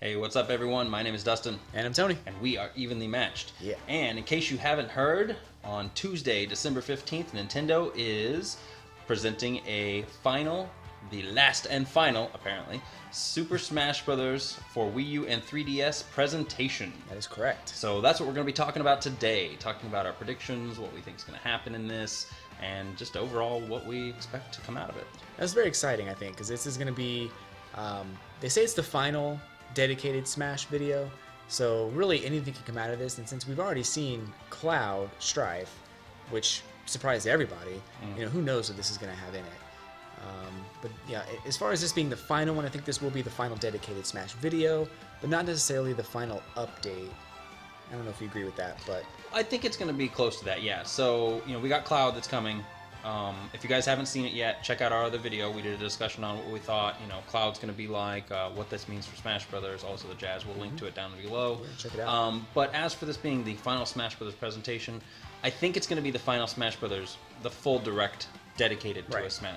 Hey, what's up, everyone? My name is Dustin. And I'm Tony. And we are evenly matched. Yeah. And in case you haven't heard, on Tuesday, December 15th, Nintendo is presenting the last and final, apparently, Super Smash Bros. For Wii U and 3DS presentation. That is correct. So that's what we're going to be talking about today. Talking about our predictions, what we think is going to happen in this, and just overall what we expect to come out of it. That's very exciting, I think, because this is going to be, they say it's the final dedicated Smash video, so really anything can come out of this, and since we've already seen Cloud Strife, which surprised everybody, who knows what this is going to have in it. But yeah, as far as this being the final one, I think this will be the final dedicated Smash video, but not necessarily the final update. I don't know if you agree with that, but I think it's going to be close to that, yeah. So, we got Cloud that's coming. If you guys haven't seen it yet, check out our other video. We did a discussion on what we thought, Cloud's going to be like, what this means for Smash Brothers, also the jazz. We'll link to it down below. Yeah, check it out. But as for this being the final Smash Brothers presentation, I think it's going to be the final Smash Brothers, the full direct dedicated to Smash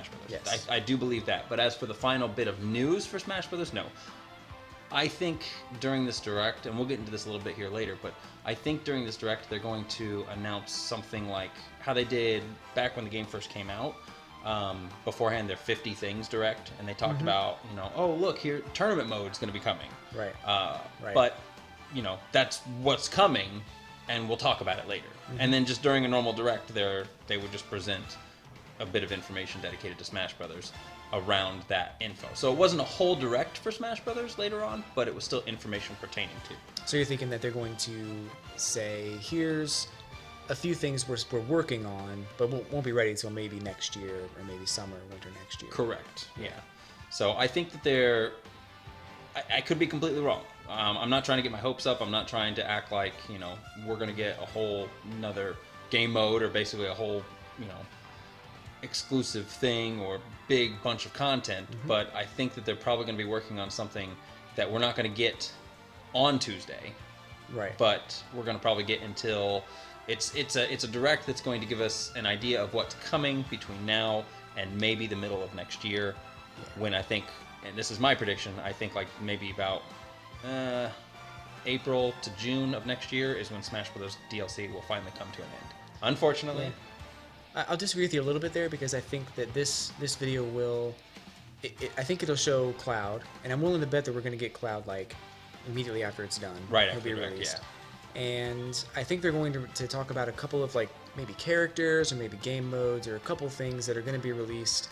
Brothers. Yes. I do believe that. But as for the final bit of news for Smash Brothers, no. I think during this direct, and we'll get into this a little bit here later, but I think during this direct they're going to announce something like how they did back when the game first came out. Beforehand, their 50 things direct, and they talked about, oh look here, tournament mode is going to be coming. Right. Right. But that's what's coming, and we'll talk about it later. And then just during a normal direct, they would just present a bit of information dedicated to Smash Brothers around that info. So it wasn't a whole direct for Smash Brothers later on, but it was still information pertaining to. So you're thinking that they're going to say, here's a few things we're working on, but won't be ready until maybe next year, or maybe summer or winter next year. Correct, yeah. So I think that I could be completely wrong. I'm not trying to get my hopes up. I'm not trying to act like, we're going to get a whole another game mode, or basically a whole, exclusive thing or big bunch of content, but I think that they're probably going to be working on something that we're not going to get on Tuesday. Right. But we're going to probably get until it's a direct that's going to give us an idea of what's coming between now and maybe the middle of next year, when I think, and this is my prediction, I think like maybe about April to June of next year is when Smash Bros. DLC will finally come to an end. Unfortunately. Yeah. I'll disagree with you a little bit there, because I think that this video will, I think it'll show Cloud, and I'm willing to bet that we're going to get Cloud like immediately after it's done. Right He'll after be direct, released. And I think they're going to talk about a couple of like maybe characters or maybe game modes or a couple things that are going to be released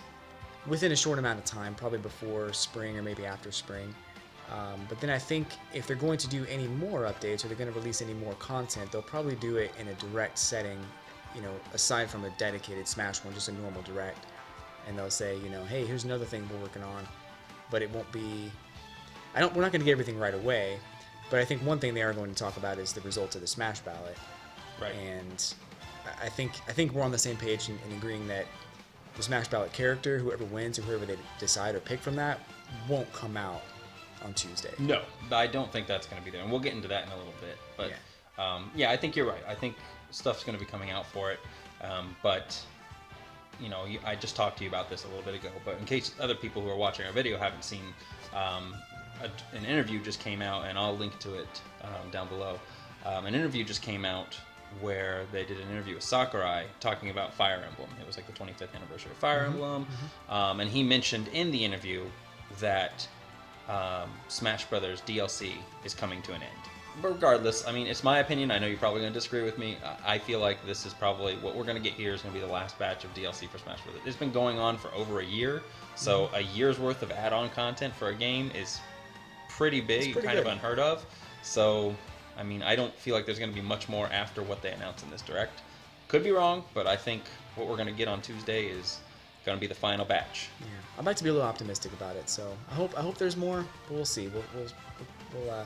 within a short amount of time, probably before spring or maybe after spring. But then I think if they're going to do any more updates, or they're going to release any more content, they'll probably do it in a direct setting, aside from a dedicated Smash one, just a normal direct. And they'll say, hey, here's another thing we're working on, but it won't be, we're not going to get everything right away, but I think one thing they are going to talk about is the results of the Smash Ballot. Right. And I think we're on the same page in agreeing that the Smash Ballot character, whoever wins or whoever they decide or pick from that, won't come out on Tuesday. No, I don't think that's going to be there, and we'll get into that in a little bit. But yeah, I think you're right. I think stuff's going to be coming out for it, but I just talked to you about this a little bit ago. But in case other people who are watching our video haven't seen, an interview just came out, and I'll link to it down below. An interview just came out where they did an interview with Sakurai talking about Fire Emblem. It was like the 25th anniversary of Fire Emblem, and he mentioned in the interview that Smash Brothers DLC is coming to an end. But regardless, I mean, it's my opinion. I know you're probably going to disagree with me. I feel like this is probably what we're going to get here is going to be the last batch of DLC for Smash Brothers. It's been going on for over a year, so a year's worth of add-on content for a game is pretty big, kind of unheard of. So, I mean, I don't feel like there's going to be much more after what they announced in this direct. Could be wrong, but I think what we're going to get on Tuesday is going to be the final batch. Yeah, I'd like to be a little optimistic about it. So I hope there's more, but we'll see. We'll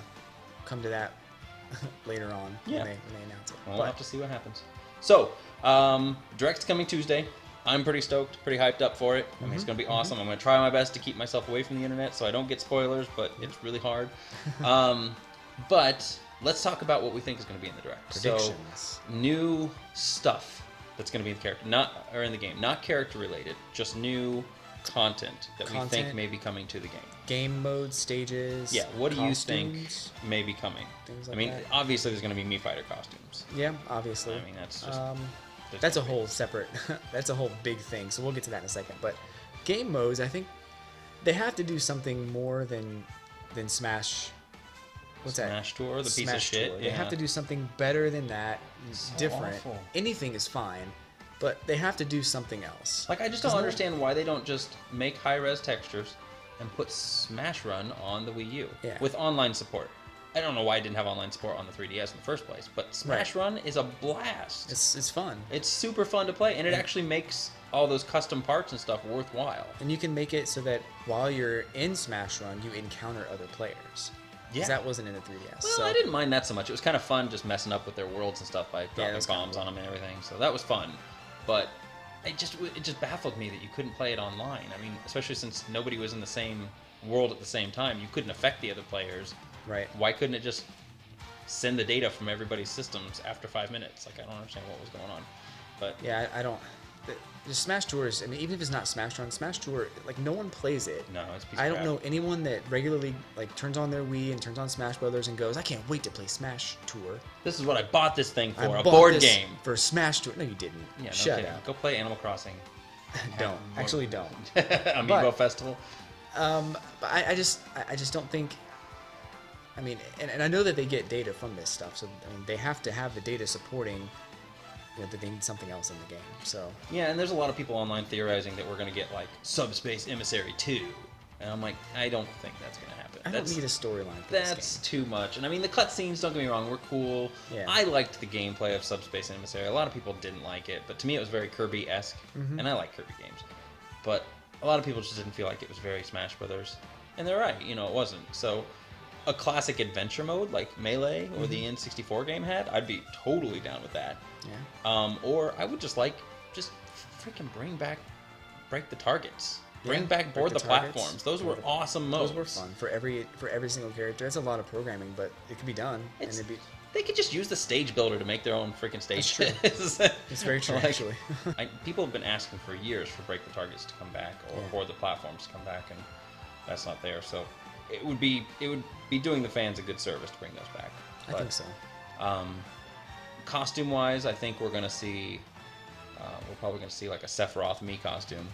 come to that later on when they announce it. We'll have to see what happens. So, direct's coming Tuesday. I'm pretty stoked, pretty hyped up for it. I mean, it's going to be awesome. I'm going to try my best to keep myself away from the internet so I don't get spoilers, but it's really hard. But let's talk about what we think is going to be in the direct. Predictions. So, new stuff that's going to be in the character, in the game, not character related, just new content that we think may be coming to the game. Game mode, stages. Yeah, what do you costumes, think may be coming? Things like I mean, that. obviously there's going to be Mii Fighter costumes. Yeah, obviously. I mean, that's just... that's a whole separate... that's a whole big thing, so we'll get to that in a second. But game modes, I think they have to do something more than Smash... What's Smash that? Tour, the piece of Smash shit. Tour. Yeah. They have to do something better than that, So different. awful. Anything is fine, but they have to do something else. Like, I just don't understand why they don't just make high-res textures and put Smash Run on the Wii U with online support. I don't know why I didn't have online support on the 3DS in the first place, but Smash Run is a blast. It's fun. It's super fun to play, and it actually makes all those custom parts and stuff worthwhile. And you can make it so that while you're in Smash Run, you encounter other players. Yeah. That wasn't in the 3DS. Well, I didn't mind that so much. It was kind of fun just messing up with their worlds and stuff by dropping bombs on them and everything. So that was fun. But it just baffled me that you couldn't play it online. I mean, especially since nobody was in the same world at the same time. You couldn't affect the other players. Right. Why couldn't it just send the data from everybody's systems after 5 minutes? Like, I don't understand what was going on. But yeah, I don't... The Smash Tours, I mean, even if it's not Smash Run, Smash Tour, like, no one plays it. No, it's a piece I of don't know anyone that regularly, like, turns on their Wii and turns on Smash Brothers and goes, I can't wait to play Smash Tour. This is what I bought this thing for, a board game. For Smash Tour. No, you didn't. Yeah, no Shut kidding. up. Go play Animal Crossing. Don't. Actually, don't. Amiibo Festival. But I just don't think... I mean, and I know that they get data from this stuff, so I mean, they have to have the data supporting... that they need something else in the game. So yeah, and there's a lot of people online theorizing that we're going to get like Subspace Emissary 2, and I'm like, I don't think that's going to happen. I don't need a storyline for this game. Too much. And I mean, the cutscenes, don't get me wrong, were cool. Yeah. I liked the gameplay of Subspace Emissary. A lot of people didn't like it, but to me it was very Kirby-esque, and I like Kirby games. But a lot of people just didn't feel like it was very Smash Brothers, and they're right. You know, it wasn't. So a classic adventure mode like Melee or the N64 game had, I'd be totally down with that. Yeah. Or I would just freaking break the targets. Bring back board the platforms. Those were awesome modes. Those were fun for every single character. That's a lot of programming, but it could be done. They could just use the stage builder to make their own freaking stages. That's true. It's very true, actually. People have been asking for years for break the targets to come back or board the platforms to come back, and that's not there. So it would be doing the fans a good service to bring those back. I think so. Costume-wise, I think we're probably gonna see like a Sephiroth Mii costume.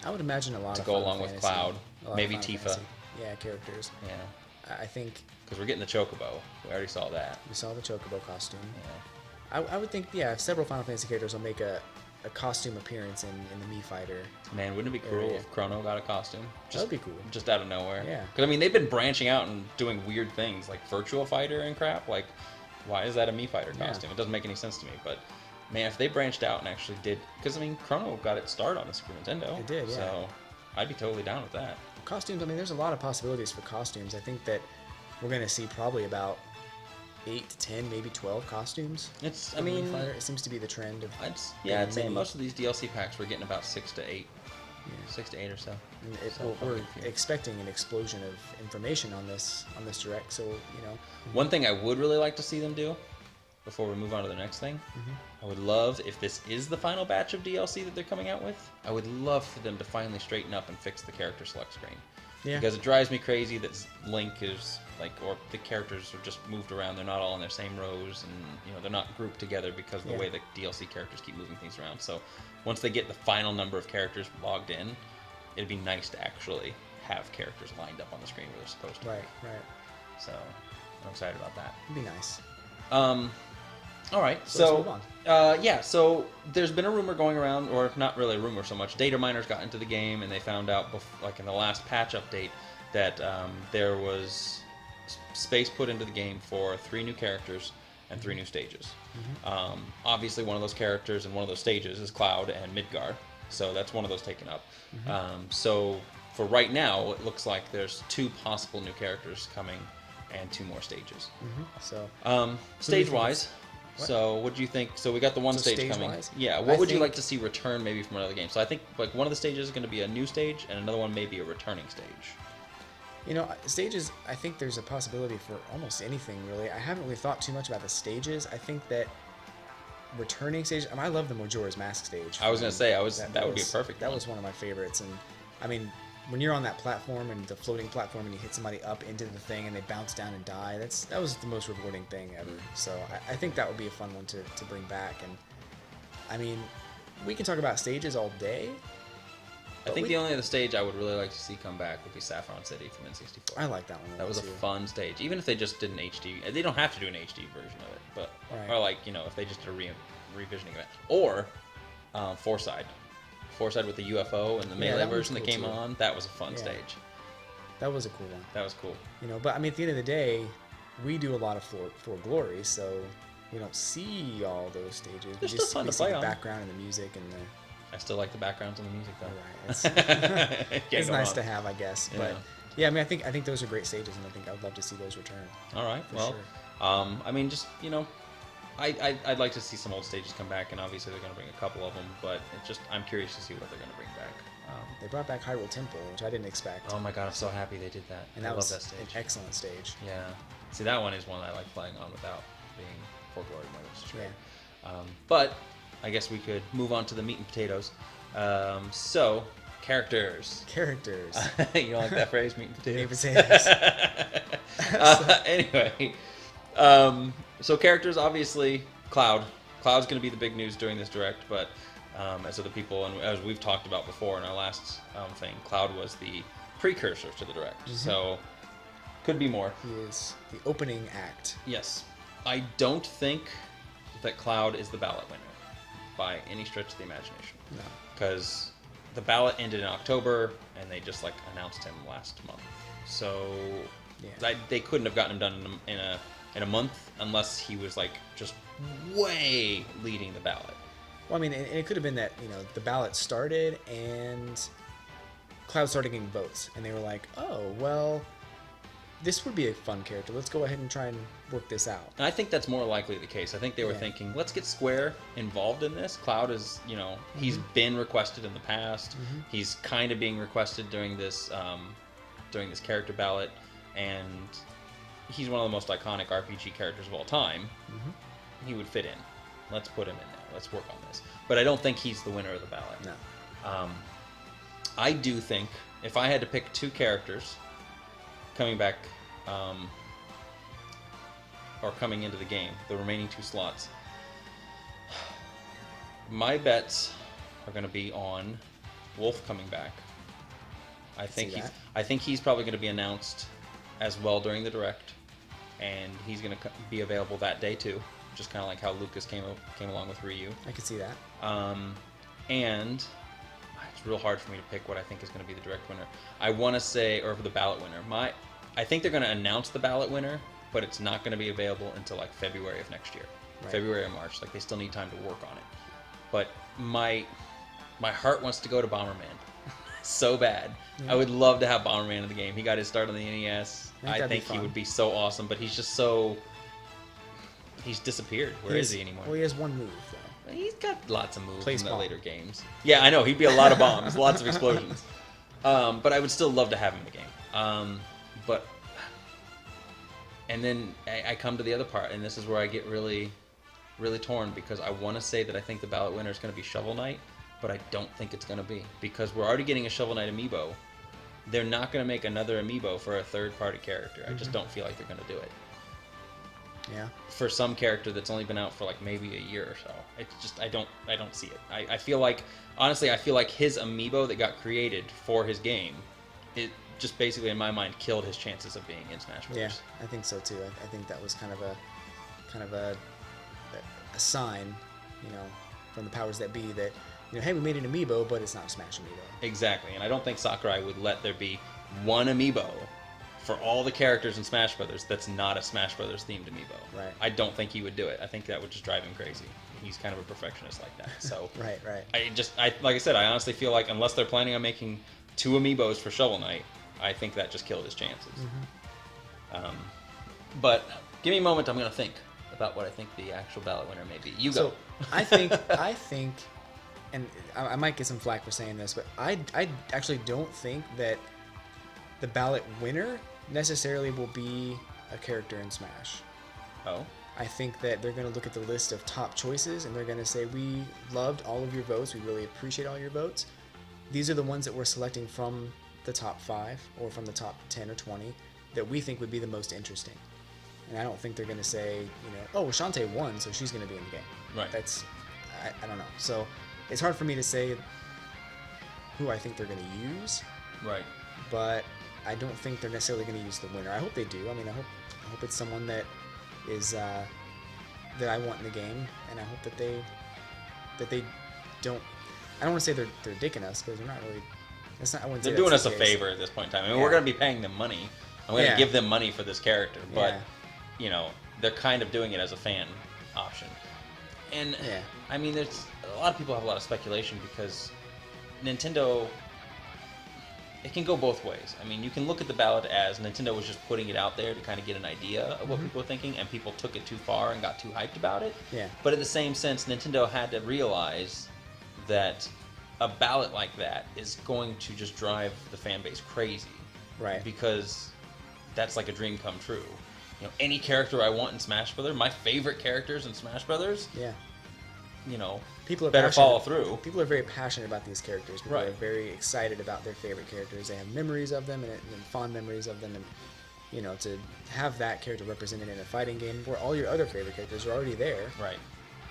I would imagine a lot to of go along with Cloud, maybe Tifa. Yeah, characters. Yeah. I think because we're getting the Chocobo. We already saw that. We saw the Chocobo costume. Yeah. I would think several Final Fantasy characters will make a costume appearance in the Mii Fighter. Man, wouldn't it be cool if Chrono got a costume? That would be cool. Just out of nowhere. Yeah. Because I mean, they've been branching out and doing weird things like Virtual Fighter and crap. Like, why is that a Mii Fighter costume? It doesn't make any sense to me. But man, if they branched out and actually did, because I mean, Chrono got its start on the Super Nintendo. It did, yeah. So I'd be totally down with that. Costumes. I mean, there's a lot of possibilities for costumes. I think that we're going to see probably about 8 to 10, maybe 12 costumes. It seems to be the trend of. I'd say most of these DLC packs we're getting about 6 to 8. Yeah. 6 to 8 or so. We're expecting an explosion of information on this direct. So One thing I would really like to see them do, before we move on to the next thing, I would love, if this is the final batch of DLC that they're coming out with, I would love for them to finally straighten up and fix the character select screen. Yeah. Because it drives me crazy that Link is or the characters are just moved around. They're not all in their same rows, and they're not grouped together because of the way the DLC characters keep moving things around. So once they get the final number of characters logged in, it'd be nice to actually have characters lined up on the screen where they're supposed to. Right. So I'm excited about that. It'd be nice. All right, so there's been a rumor going around, or not really a rumor so much. Data miners got into the game, and they found out, like in the last patch update, that there was space put into the game for 3 new characters and 3 new stages. Obviously, one of those characters and one of those stages is Cloud and Midgar, so that's one of those taken up. So for right now, it looks like there's 2 possible new characters coming and 2 more stages. Stage-wise. So what do you think? So we got the one stage coming. Yeah, what would you like to see return maybe from another game? So I think like one of the stages is going to be a new stage, and another one may be a returning stage. Stages, I think there's a possibility for almost anything, really. I haven't really thought too much about the stages. I think that returning stage, I love the Majora's Mask stage. I was going to say, that would be a perfect That one. was one of my favorites, and I mean, when you're on that platform and the floating platform and you hit somebody up into the thing and they bounce down and die, that was the most rewarding thing ever. So I think that would be a fun one to bring back. And I mean, we can talk about stages all day. I think the only other stage I would really like to see come back would be Saffron City from N64. I like that one. That was a fun stage. Even if they just did an HD, they don't have to do an HD version of it, but or like if they just did a revisioning of it, or Fourside with the UFO and the Melee version that came on, that was a fun stage. That was a cool one. That was cool. But I mean, at the end of the day, we do a lot of for Glory, so we don't see all those stages. They're still fun to play on. The background and the music and the. I still like the backgrounds and the music though. Right. It's nice to have, I guess. But yeah, I mean, I think those are great stages, and I think I'd love to see those return. All right. Well, sure. I mean, just I'd like to see some old stages come back, and obviously they're going to bring a couple of them, but I'm curious to see what they're going to bring back. They brought back Hyrule Temple, which I didn't expect. Oh my god, I'm so happy they did that. And I love that stage. An excellent stage. Yeah. See, that one is one I like playing on without being for Glory mode. Yeah. But I guess we could move on to the meat and potatoes. So, characters. Characters. You don't like that phrase, meat and potatoes? Meat and potatoes. Anyway, so characters, obviously, Cloud. Cloud's going to be the big news during this direct, but as other people, and as we've talked about before in our last thing, Cloud was the precursor to the direct. Mm-hmm. So, could be more. He is the opening act. Yes. I don't think that Cloud is the ballot winner by any stretch of the imagination. No. Because the ballot ended in October, and they just announced him last month. So they couldn't have gotten him done in a month unless he was just way leading the ballot. Well, I mean, and it could have been that the ballot started and Cloud started getting votes, and they were like, oh well, this would be a fun character. Let's go ahead and try and work this out. And I think that's more likely the case. I think they were thinking, let's get Square involved in this. Cloud is, he's been requested in the past. Mm-hmm. He's kind of being requested during this character ballot, and he's one of the most iconic RPG characters of all time. Mm-hmm. He would fit in. Let's put him in there. Let's work on this. But I don't think he's the winner of the ballot. No. I do think if I had to pick two characters coming back or coming into the game, the remaining two slots, my bets are going to be on Wolf coming back. I think he's probably going to be announced as well during the direct, and he's going to be available that day too, just kind of like how Lucas came along with Ryu. I could see that. And it's real hard for me to pick what I think is going to be the direct winner. I want to say, or the ballot winner. I think they're going to announce the ballot winner, but it's not going to be available until February of next year. Right. February or March. They still need time to work on it. But my heart wants to go to Bomberman so bad. Yeah. I would love to have Bomberman in the game. He got his start on the NES. I think he would be so awesome, but he's just he's disappeared. Where is he anymore? Well, he has one move, though. He's got lots of moves in the later games. Yeah, I know. He'd be a lot of bombs, lots of explosions. But I would still love to have him in the game. And then I come to the other part, and this is where I get really, really torn, because I want to say that I think the ballot winner is going to be Shovel Knight, but I don't think it's going to be, because we're already getting a Shovel Knight amiibo. They're not going to make another amiibo for a third-party character. I just don't feel like they're going to do it. Yeah. For some character that's only been out for maybe a year or so. It's just I don't see it. I feel like, honestly, his amiibo that got created for his game, it just basically in my mind killed his chances of being in Smash Bros. Yeah, I think so too. I think that was kind of a sign, from the powers that be that, hey, we made an amiibo, but it's not a Smash amiibo. Exactly, and I don't think Sakurai would let there be one amiibo for all the characters in Smash Brothers that's not a Smash Brothers themed amiibo. Right. I don't think he would do it. I think that would just drive him crazy. He's kind of a perfectionist like that. So right. Like I said, I honestly feel like unless they're planning on making 2 amiibos for Shovel Knight, I think that just killed his chances. Mm-hmm. But give me a moment. I'm going to think about what I think the actual ballot winner may be. You go. So I think, and I might get some flack for saying this, but I actually don't think that the ballot winner necessarily will be a character in Smash. Oh. I think that they're going to look at the list of top choices, and they're going to say, we loved all of your votes, we really appreciate all your votes, these are the ones that we're selecting from the top 5 or from the top 10 or 20 that we think would be the most interesting. And I don't think they're going to say, oh, well, Shantae won, so she's going to be in the game. Right. I don't know. So it's hard for me to say who I think they're going to use. Right. But I don't think they're necessarily going to use the winner. I hope they do. I mean, I hope it's someone that is that I want in the game, and I hope that they don't. I don't want to say they're dicking us, because they're not really. That's not. I wouldn't say they're doing us the a case. favor at this point in time. I mean, we're going to be paying them money. I'm going to give them money for this character, but they're kind of doing it as a fan option. And I mean, there's a lot of people have a lot of speculation because Nintendo. It can go both ways. I mean, you can look at the ballot as Nintendo was just putting it out there to kind of get an idea of what people were thinking, and people took it too far and got too hyped about it. Yeah. But in the same sense, Nintendo had to realize that a ballot like that is going to just drive the fan base crazy. Right. Because that's like a dream come true. Any character I want in Smash Brothers, my favorite characters in Smash Brothers. Yeah. People better follow through. People are very passionate about these characters. People Right. are very excited about their favorite characters. They have memories of them and fond memories of them, and to have that character represented in a fighting game where all your other favorite characters are already there. Right.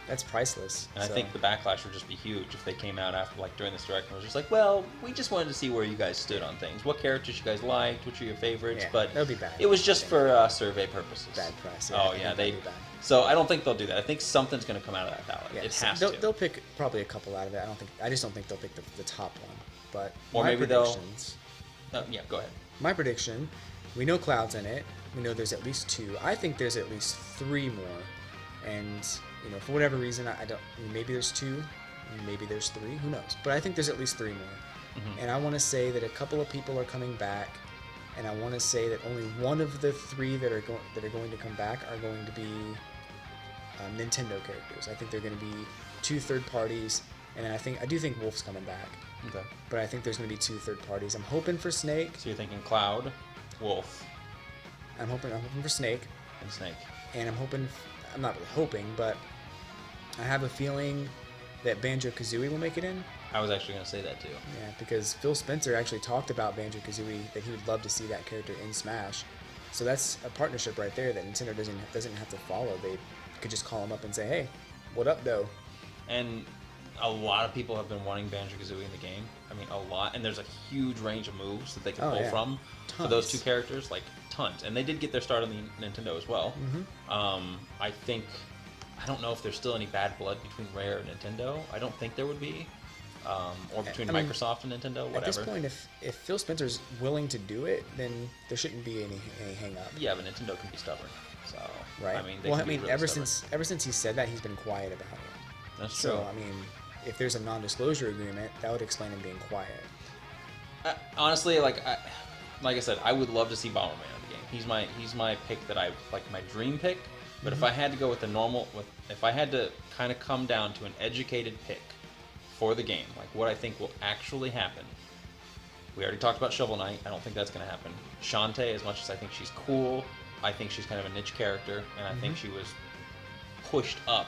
That's priceless. And I think the backlash would just be huge if they came out after, during this direct and was just like, well, we just wanted to see where you guys stood on things. What characters you guys liked, which are your favorites. Yeah, but that would be bad. It was just for survey purposes. Bad press. Oh, yeah. That'd be bad. So I don't think they'll do that. I think something's going to come out of that ballot. Yeah, it has to. They'll pick probably a couple out of it. I just don't think they'll pick the top one. But or my maybe predictions, yeah, go ahead. My prediction, we know Cloud's in it. We know there's at least 2. I think there's at least 3 more. And, for whatever reason, I don't. Maybe there's 2. Maybe there's 3. Who knows? But I think there's at least 3 more. Mm-hmm. And I want to say that a couple of people are coming back. And I want to say that only one of the 3 that are going to come back are going to be Nintendo characters. I think they're going to be 2 third parties, and I do think Wolf's coming back. Okay. But I think there's going to be 2 third parties. I'm hoping for Snake. So you're thinking Cloud, Wolf. I'm hoping for Snake. And Snake. And I'm not really hoping, but I have a feeling that Banjo Kazooie will make it in. I was actually going to say that too. Yeah, because Phil Spencer actually talked about Banjo Kazooie, that he would love to see that character in Smash. So that's a partnership right there that Nintendo doesn't have to follow. They could just call him up and say, "Hey, what up, though?" And a lot of people have been wanting Banjo Kazooie in the game. I mean, a lot, and there's a huge range of moves that they can pull from for those 2 characters, tons. And they did get their start on the Nintendo as well. Mm-hmm. I don't know if there's still any bad blood between Rare and Nintendo. I don't think there would be, or between Microsoft and Nintendo. Whatever. At this point, if Phil Spencer's willing to do it, then there shouldn't be any hang up. Yeah, but Nintendo can be stubborn. So right. I mean, ever since he said that, he's been quiet about it. That's true. So I mean, if there's a non-disclosure agreement, that would explain him being quiet. Honestly, like I said, I would love to see Bomberman in the game. He's my pick that I like, my dream pick. But if I had to go with if I had to kind of come down to an educated pick for the game, like what I think will actually happen, we already talked about Shovel Knight. I don't think that's going to happen. Shantae, as much as I think she's cool, I think she's kind of a niche character, and I think she was pushed up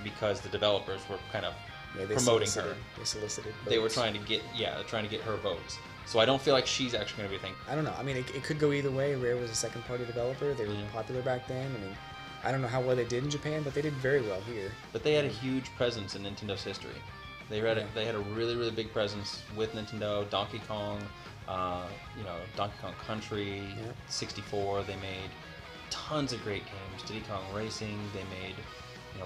because the developers were kind of promoting her. They solicited votes. They were trying to get her votes. So I don't feel like she's actually going to be a thing. I don't know. I mean, it could go either way. Rare was a second-party developer. They were popular back then. I mean, I don't know how well they did in Japan, but they did very well here. But they had a huge presence in Nintendo's history. They had a really, really big presence with Nintendo, Donkey Kong, Donkey Kong Country, 64. They made tons of great games. Diddy Kong Racing. They made,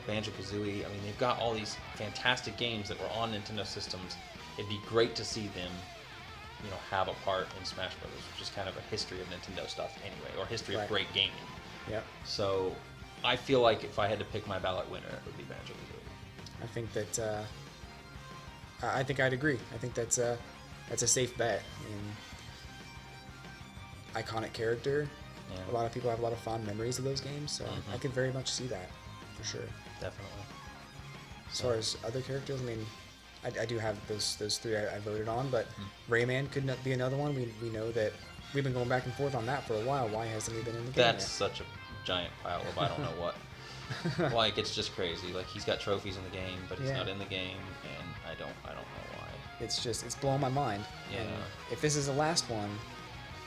Banjo Kazooie. I mean, they've got all these fantastic games that were on Nintendo systems. It'd be great to see them, have a part in Smash Brothers, which is kind of a history of Nintendo stuff anyway, or history of great gaming. Yeah. So I feel like if I had to pick my ballot winner, it would be Banjo Kazooie. I think that. I think I'd agree. I think that's a safe bet. I mean, iconic character. Yeah. A lot of people have a lot of fond memories of those games, so I could very much see that, for sure. Definitely. As far as other characters, I mean, I do have those 3 I voted on, but Rayman could be another one. We know that we've been going back and forth on that for a while. Why hasn't he been in the game That's yet? such a giant pile of I don't know what. Like, it's just crazy. Like, he's got trophies in the game, but he's not in the game, and I don't know why. it's blowing my mind. Yeah. And if this is the last one,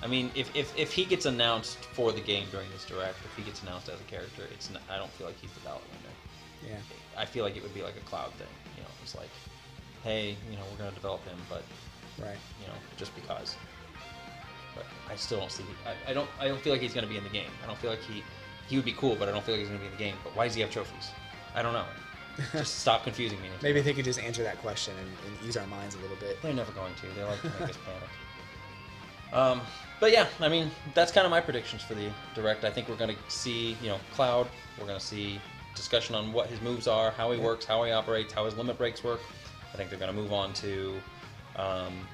I mean, if he gets announced for the game during this direct, if he gets announced as a character, I don't feel like he's the ballot winner. yeah, I feel like it would be like a Cloud thing. It's like, hey, we're gonna develop him, but right. Just because. But I still don't see. I don't feel like he's gonna be in the game. I don't feel like he would be cool, but I don't feel like he's gonna be in the game. But why does he have trophies? I don't know. Just stop confusing me. Maybe they could just answer that question and ease our minds a little bit. They're never going to. They like to make us panic. But yeah, I mean, that's kind of my predictions for the direct. I think we're going to see, Cloud. We're going to see discussion on what his moves are, how he works, how he operates, how his limit breaks work. I think they're going to move on to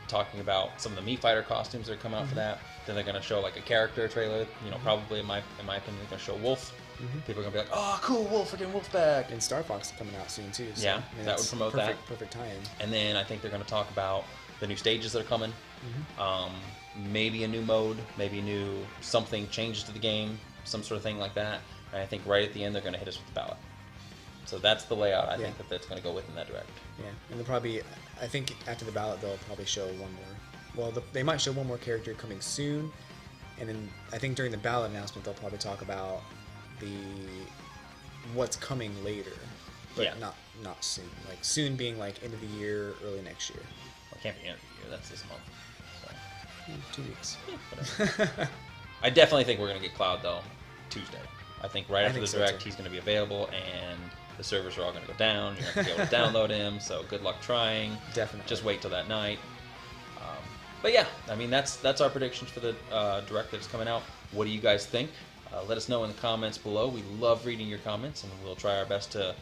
talking about some of the Mii Fighter costumes that are coming out for that. Then they're going to show like a character trailer. Probably in my opinion, they're going to show Wolf. People are going to be like, oh, cool, Wolf, freaking Wolf's back. And Star Fox is coming out soon too. So, yeah, I mean, that would promote that. Perfect tie-in. And then I think they're going to talk about the new stages that are coming. Maybe a new mode, maybe new something changes to the game, some sort of thing like that. And I think right at the end they're going to hit us with the ballot. So that's the layout I think that's going to go within that direct. Yeah, and they'll probably, I think after the ballot they'll probably show one more. Well, they might show one more character coming soon, and then I think during the ballot announcement they'll probably talk about what's coming later, but not soon. Like soon being like end of the year, early next year. Well, it can't be end of the year. That's this month. So. 2 weeks. Whatever. I definitely think we're gonna get Cloud though Tuesday. I think right after the direct he's gonna be available and the servers are all gonna go down. You're not gonna be able to download him. So good luck trying. Definitely. Just wait till that night. But yeah, I mean that's our predictions for the direct that's coming out. What do you guys think? Let us know in the comments below. We love reading your comments, and we'll try our best to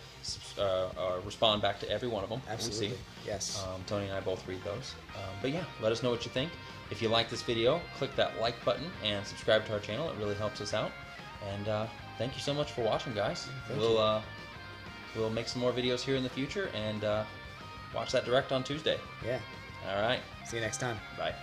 respond back to every one of them. Absolutely. We see. Yes. Tony and I both read those. But yeah, let us know what you think. If you like this video, click that like button and subscribe to our channel. It really helps us out. And thank you so much for watching, guys. We'll make some more videos here in the future, and watch that direct on Tuesday. Yeah. All right. See you next time. Bye.